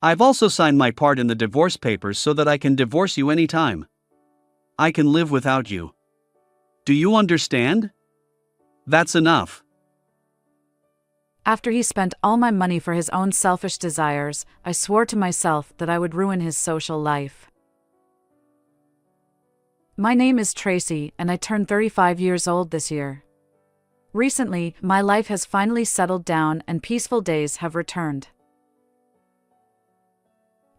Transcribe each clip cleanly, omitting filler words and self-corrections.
I've also signed my part in the divorce papers so that I can divorce you anytime. I can live without you. Do you understand? That's enough. After he spent all my money for his own selfish desires, I swore to myself that I would ruin his social life. My name is Tracy, and I turned 35 years old this year. Recently, my life has finally settled down and peaceful days have returned.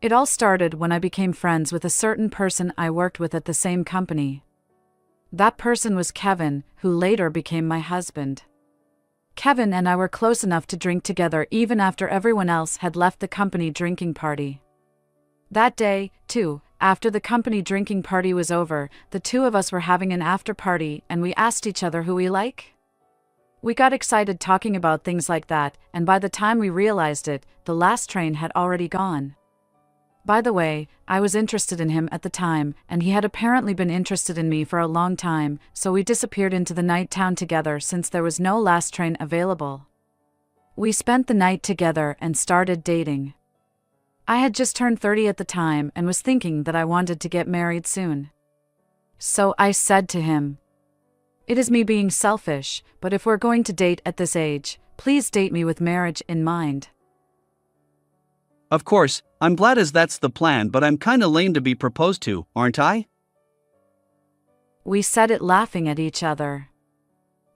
It all started when I became friends with a certain person I worked with at the same company. That person was Kevin, who later became my husband. Kevin and I were close enough to drink together even after everyone else had left the company drinking party. That day, too, after the company drinking party was over, the two of us were having an after party and we asked each other who we like. We got excited talking about things like that, and by the time we realized it, the last train had already gone. By the way, I was interested in him at the time, and he had apparently been interested in me for a long time, so we disappeared into the night town together since there was no last train available. We spent the night together and started dating. I had just turned 30 at the time and was thinking that I wanted to get married soon. So I said to him, "It is me being selfish, but if we're going to date at this age, please date me with marriage in mind." Of course, I'm glad as that's the plan, but I'm kinda lame to be proposed to, aren't I? We said it laughing at each other.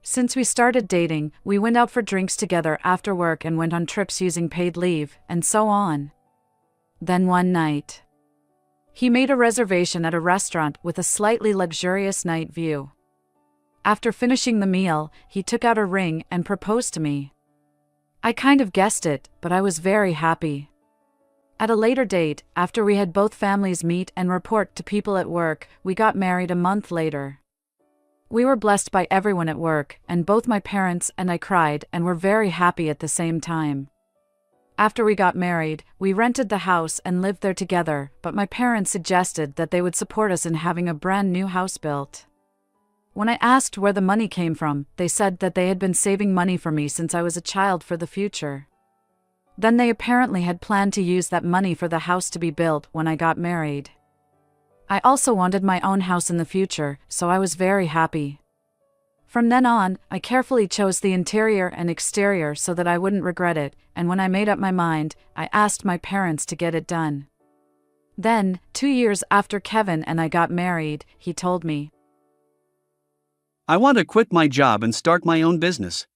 Since we started dating, we went out for drinks together after work and went on trips using paid leave, and so on. Then one night, he made a reservation at a restaurant with a slightly luxurious night view. After finishing the meal, he took out a ring and proposed to me. I kind of guessed it, but I was very happy. At a later date, after we had both families meet and report to people at work, we got married a month later. We were blessed by everyone at work, and both my parents and I cried and were very happy at the same time. After we got married, we rented the house and lived there together, but my parents suggested that they would support us in having a brand new house built. When I asked where the money came from, they said that they had been saving money for me since I was a child for the future. Then they apparently had planned to use that money for the house to be built when I got married. I also wanted my own house in the future, so I was very happy. From then on, I carefully chose the interior and exterior so that I wouldn't regret it, and when I made up my mind, I asked my parents to get it done. Then, 2 years after Kevin and I got married, he told me, I want to quit my job and start my own business.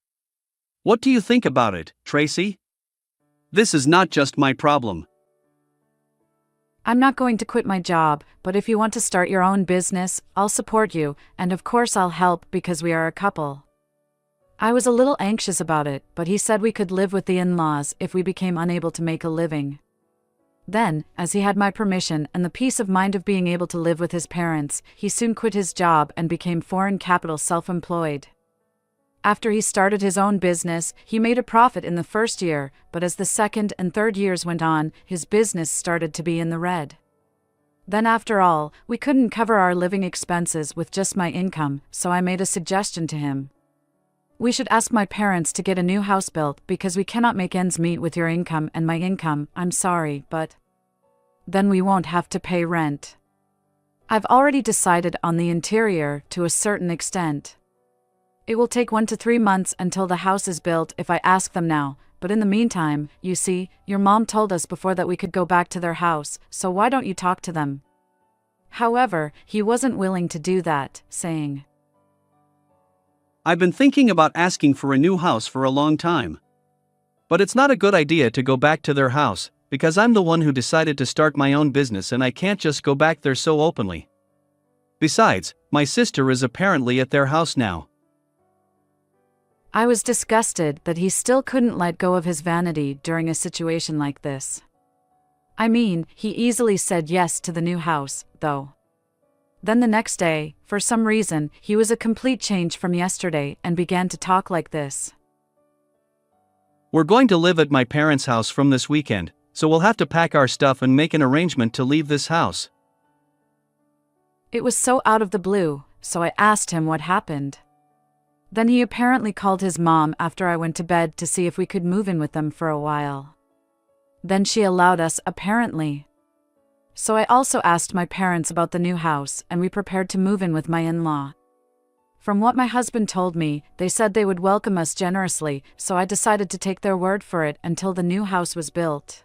What do you think about it, Tracy? This is not just my problem. I'm not going to quit my job, but if you want to start your own business, I'll support you, and of course I'll help because we are a couple. I was a little anxious about it, but he said we could live with the in-laws if we became unable to make a living. Then, as he had my permission and the peace of mind of being able to live with his parents, he soon quit his job and became foreign capital self-employed. After he started his own business, he made a profit in the first year, but as the second and third years went on, his business started to be in the red. Then after all, we couldn't cover our living expenses with just my income, so I made a suggestion to him. We should ask my parents to get a new house built because we cannot make ends meet with your income and my income, I'm sorry, but then we won't have to pay rent. I've already decided on the interior to a certain extent. It will take 1 to 3 months until the house is built if I ask them now, but in the meantime, you see, your mom told us before that we could go back to their house, so why don't you talk to them? However, he wasn't willing to do that, saying, I've been thinking about asking for a new house for a long time. But it's not a good idea to go back to their house, because I'm the one who decided to start my own business and I can't just go back there so openly. Besides, my sister is apparently at their house now. I was disgusted that he still couldn't let go of his vanity during a situation like this. I mean, he easily said yes to the new house, though. Then the next day, for some reason, he was a complete change from yesterday and began to talk like this. We're going to live at my parents' house from this weekend, so we'll have to pack our stuff and make an arrangement to leave this house. It was so out of the blue, so I asked him what happened. Then he apparently called his mom after I went to bed to see if we could move in with them for a while. Then she allowed us, apparently. So I also asked my parents about the new house, and we prepared to move in with my in-law. From what my husband told me, they said they would welcome us generously, so I decided to take their word for it until the new house was built.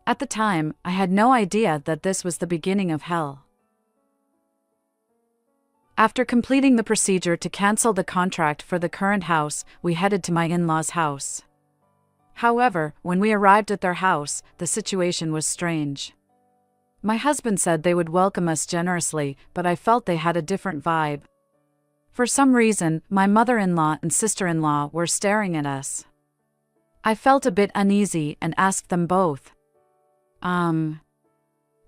At the time, I had no idea that this was the beginning of hell. After completing the procedure to cancel the contract for the current house, we headed to my in-laws' house. However, when we arrived at their house, the situation was strange. My husband said they would welcome us generously, but I felt they had a different vibe. For some reason, my mother-in-law and sister-in-law were staring at us. I felt a bit uneasy and asked them both,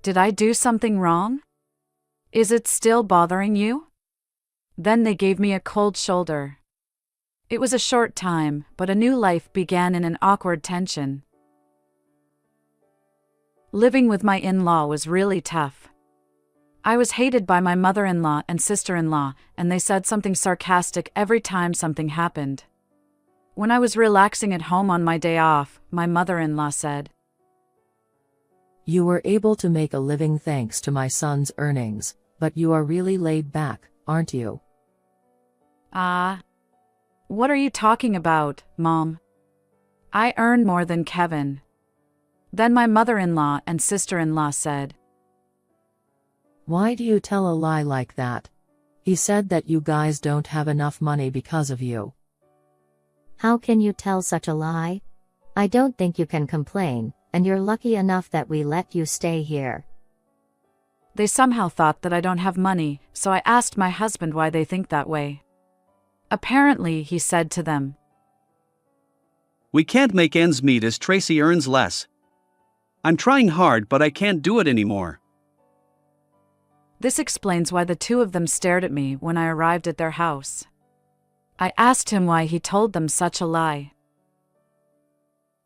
did I do something wrong? Is it still bothering you? Then they gave me a cold shoulder. It was a short time, but a new life began in an awkward tension. Living with my in-law was really tough. I was hated by my mother-in-law and sister-in-law, and they said something sarcastic every time something happened. When I was relaxing at home on my day off, my mother-in-law said, "You were able to make a living thanks to my son's earnings, but you are really laid back, aren't you?" What are you talking about, Mom? I earn more than Kevin. Then my mother-in-law and sister-in-law said, "Why do you tell a lie like that? He said that you guys don't have enough money because of you." "How can you tell such a lie? I don't think you can complain, and you're lucky enough that we let you stay here." They somehow thought that I don't have money, so I asked my husband why they think that way. Apparently, he said to them, "We can't make ends meet as Tracy earns less. I'm trying hard, but I can't do it anymore." This explains why the two of them stared at me when I arrived at their house. I asked him why he told them such a lie.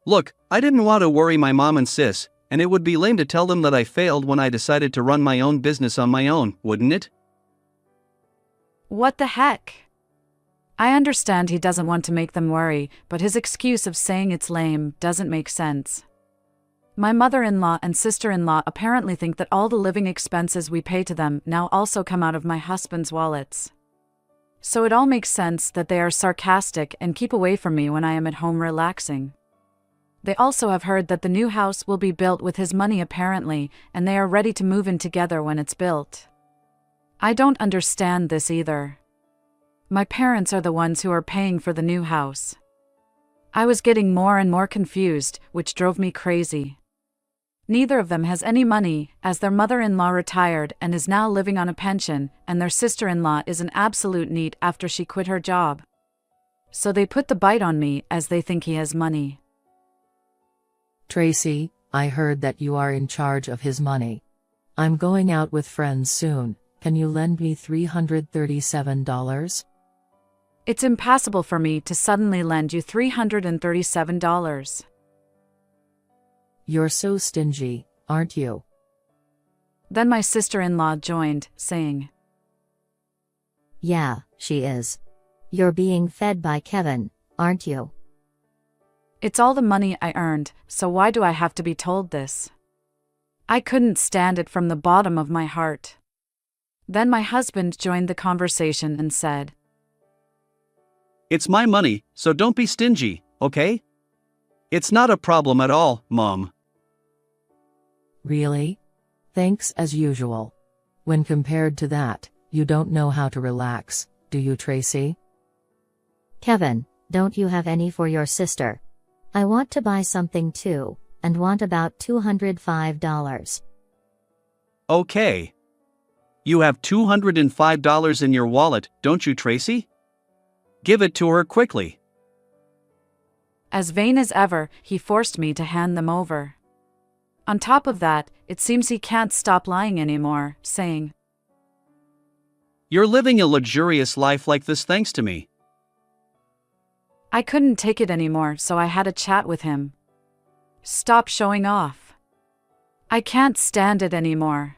"Look, I didn't want to worry my mom and sis, and it would be lame to tell them that I failed when I decided to run my own business on my own, wouldn't it?" What the heck? I understand he doesn't want to make them worry, but his excuse of saying it's lame doesn't make sense. My mother-in-law and sister-in-law apparently think that all the living expenses we pay to them now also come out of my husband's wallets. So it all makes sense that they are sarcastic and keep away from me when I am at home relaxing. They also have heard that the new house will be built with his money apparently, and they are ready to move in together when it's built. I don't understand this either. My parents are the ones who are paying for the new house. I was getting more and more confused, which drove me crazy. Neither of them has any money, as their mother-in-law retired and is now living on a pension, and their sister-in-law is an absolute NEET after she quit her job. So they put the bite on me as they think he has money. "Tracy, I heard that you are in charge of his money. I'm going out with friends soon. Can you lend me $337? It's impossible for me to suddenly lend you $337. You're so stingy, aren't you?" Then my sister-in-law joined, saying, "Yeah, she is. You're being fed by Kevin, aren't you?" It's all the money I earned, so why do I have to be told this? I couldn't stand it from the bottom of my heart. Then my husband joined the conversation and said, "It's my money, so don't be stingy, okay? It's not a problem at all, Mom." "Really? Thanks as usual. When compared to that, you don't know how to relax, do you, Tracy?" "Kevin, don't you have any for your sister? I want to buy something too, and want about $205. Okay. You have $205 in your wallet, don't you, Tracy? Give it to her quickly." As vain as ever, he forced me to hand them over. On top of that, it seems he can't stop lying anymore, saying, "You're living a luxurious life like this thanks to me." I couldn't take it anymore, so I had a chat with him. Stop showing off. I can't stand it anymore.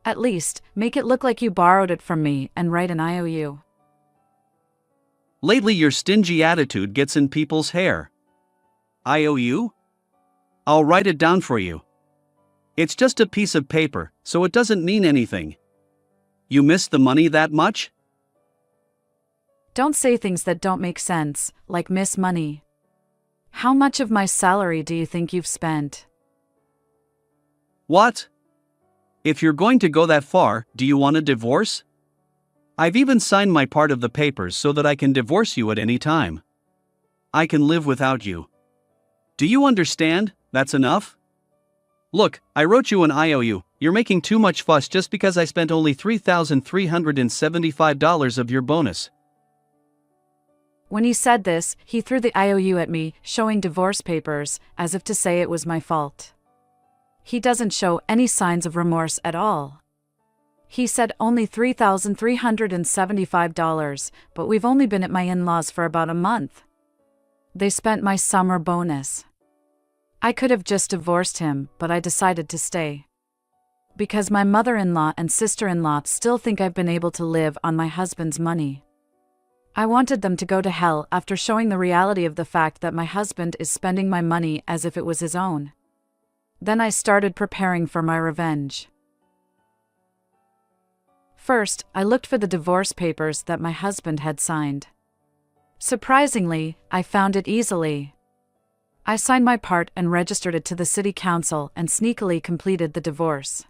At least, make it look like you borrowed it from me and write an IOU. Lately your stingy attitude gets in people's hair. IOU? I'll write it down for you. It's just a piece of paper, so it doesn't mean anything. You miss the money that much? Don't say things that don't make sense, like miss money. How much of my salary do you think you've spent? What? If you're going to go that far, do you want a divorce? I've even signed my part of the papers so that I can divorce you at any time. I can live without you. Do you understand? That's enough? Look, I wrote you an IOU. You're making too much fuss just because I spent only $3,375 of your bonus. When he said this, he threw the IOU at me, showing divorce papers, as if to say it was my fault. He doesn't show any signs of remorse at all. He said only $3,375, but we've only been at my in-laws for about a month. They spent my summer bonus. I could have just divorced him, but I decided to stay. Because my mother-in-law and sister-in-law still think I've been able to live on my husband's money. I wanted them to go to hell after showing the reality of the fact that my husband is spending my money as if it was his own. Then I started preparing for my revenge. First, I looked for the divorce papers that my husband had signed. Surprisingly, I found it easily. I signed my part and registered it to the city council and sneakily completed the divorce.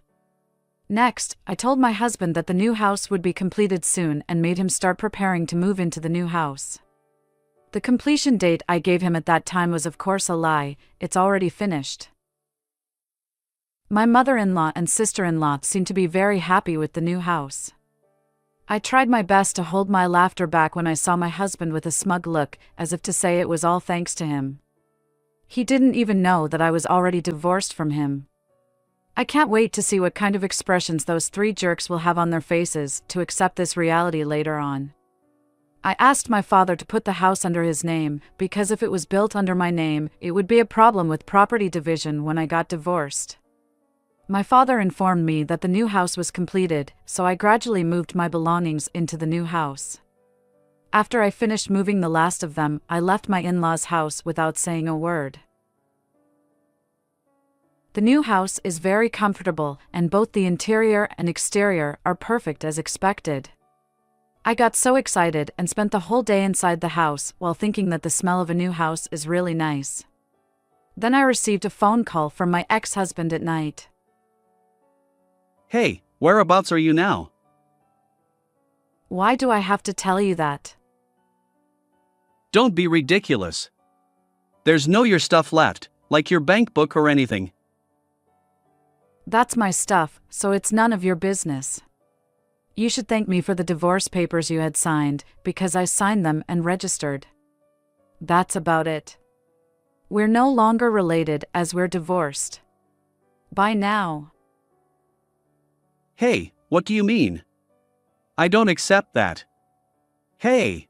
Next, I told my husband that the new house would be completed soon and made him start preparing to move into the new house. The completion date I gave him at that time was of course a lie. It's already finished. My mother-in-law and sister-in-law seemed to be very happy with the new house. I tried my best to hold my laughter back when I saw my husband with a smug look, as if to say it was all thanks to him. He didn't even know that I was already divorced from him. I can't wait to see what kind of expressions those three jerks will have on their faces to accept this reality later on. I asked my father to put the house under his name, because if it was built under my name, it would be a problem with property division when I got divorced. My father informed me that the new house was completed, so I gradually moved my belongings into the new house. After I finished moving the last of them, I left my in-laws' house without saying a word. The new house is very comfortable, and both the interior and exterior are perfect as expected. I got so excited and spent the whole day inside the house while thinking that the smell of a new house is really nice. Then I received a phone call from my ex-husband at night. Hey, whereabouts are you now? Why do I have to tell you that? Don't be ridiculous. There's no your stuff left, like your bank book or anything. That's my stuff, so it's none of your business. You should thank me for the divorce papers you had signed, because I signed them and registered. That's about it. We're no longer related as we're divorced. Bye now. Hey, what do you mean? I don't accept that. Hey.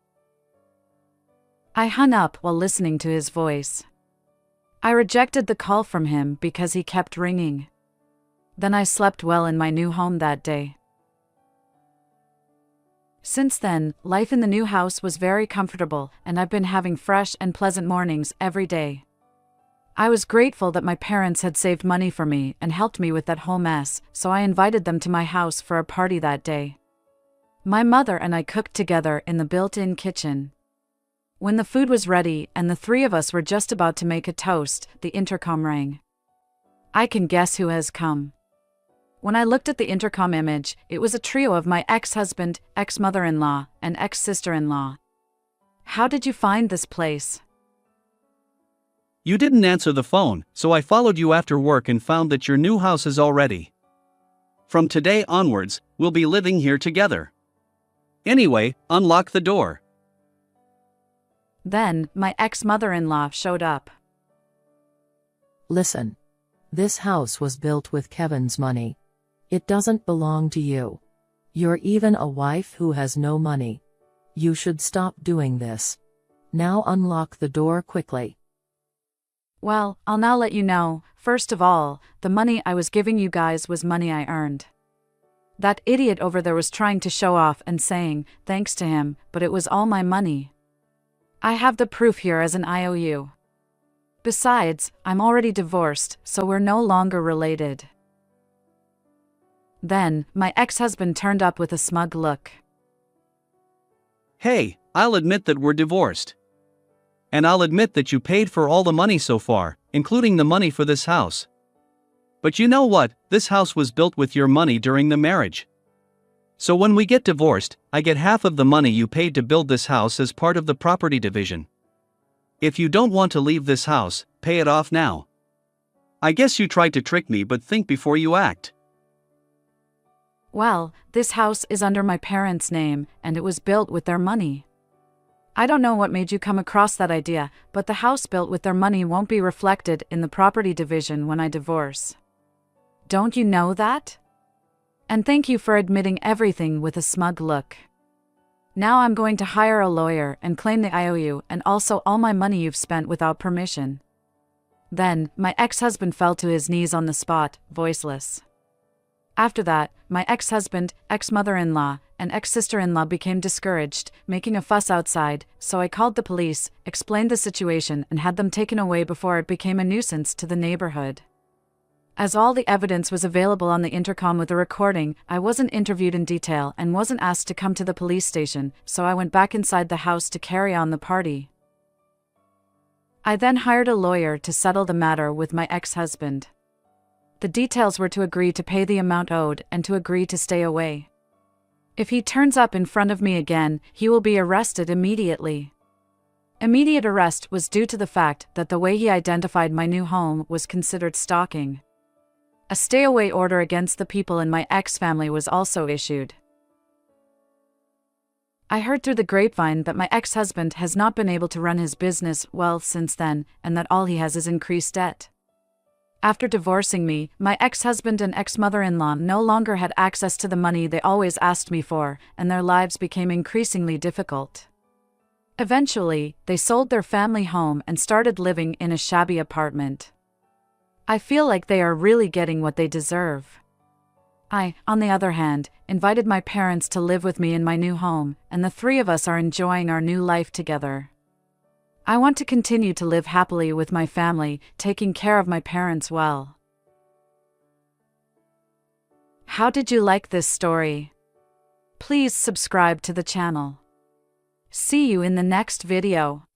I hung up while listening to his voice. I rejected the call from him because he kept ringing. Then I slept well in my new home that day. Since then, life in the new house was very comfortable, and I've been having fresh and pleasant mornings every day. I was grateful that my parents had saved money for me and helped me with that whole mess, so I invited them to my house for a party that day. My mother and I cooked together in the built-in kitchen. When the food was ready and the three of us were just about to make a toast, the intercom rang. I can guess who has come. When I looked at the intercom image, it was a trio of my ex-husband, ex-mother-in-law, and ex-sister-in-law. How did you find this place? You didn't answer the phone, so I followed you after work and found that your new house is all ready. From today onwards, we'll be living here together. Anyway, unlock the door. Then, my ex-mother-in-law showed up. Listen. This house was built with Kevin's money. It doesn't belong to you. You're even a wife who has no money. You should stop doing this. Now unlock the door quickly. Well, I'll now let you know, first of all, the money I was giving you guys was money I earned. That idiot over there was trying to show off and saying, thanks to him, but it was all my money. I have the proof here as an IOU. Besides, I'm already divorced, so we're no longer related. Then, my ex-husband turned up with a smug look. Hey, I'll admit that we're divorced. And I'll admit that you paid for all the money so far, including the money for this house. But you know what? This house was built with your money during the marriage. So when we get divorced, I get half of the money you paid to build this house as part of the property division. If you don't want to leave this house, pay it off now. I guess you tried to trick me, but think before you act. Well, this house is under my parents' name, and it was built with their money. I don't know what made you come across that idea, but the house built with their money won't be reflected in the property division when I divorce. Don't you know that? And thank you for admitting everything with a smug look. Now I'm going to hire a lawyer and claim the IOU and also all my money you've spent without permission. Then, my ex-husband fell to his knees on the spot, voiceless. After that, my ex-husband, ex-mother-in-law, and ex-sister-in-law became discouraged, making a fuss outside, so I called the police, explained the situation, and had them taken away before it became a nuisance to the neighborhood. As all the evidence was available on the intercom with the recording, I wasn't interviewed in detail and wasn't asked to come to the police station, so I went back inside the house to carry on the party. I then hired a lawyer to settle the matter with my ex-husband. The details were to agree to pay the amount owed and to agree to stay away. If he turns up in front of me again, he will be arrested immediately. Immediate arrest was due to the fact that the way he identified my new home was considered stalking. A stay-away order against the people in my ex-family was also issued. I heard through the grapevine that my ex-husband has not been able to run his business well since then, and that all he has is increased debt. After divorcing me, my ex-husband and ex-mother-in-law no longer had access to the money they always asked me for, and their lives became increasingly difficult. Eventually, they sold their family home and started living in a shabby apartment. I feel like they are really getting what they deserve. I, on the other hand, invited my parents to live with me in my new home, and the three of us are enjoying our new life together. I want to continue to live happily with my family, taking care of my parents well. How did you like this story? Please subscribe to the channel. See you in the next video.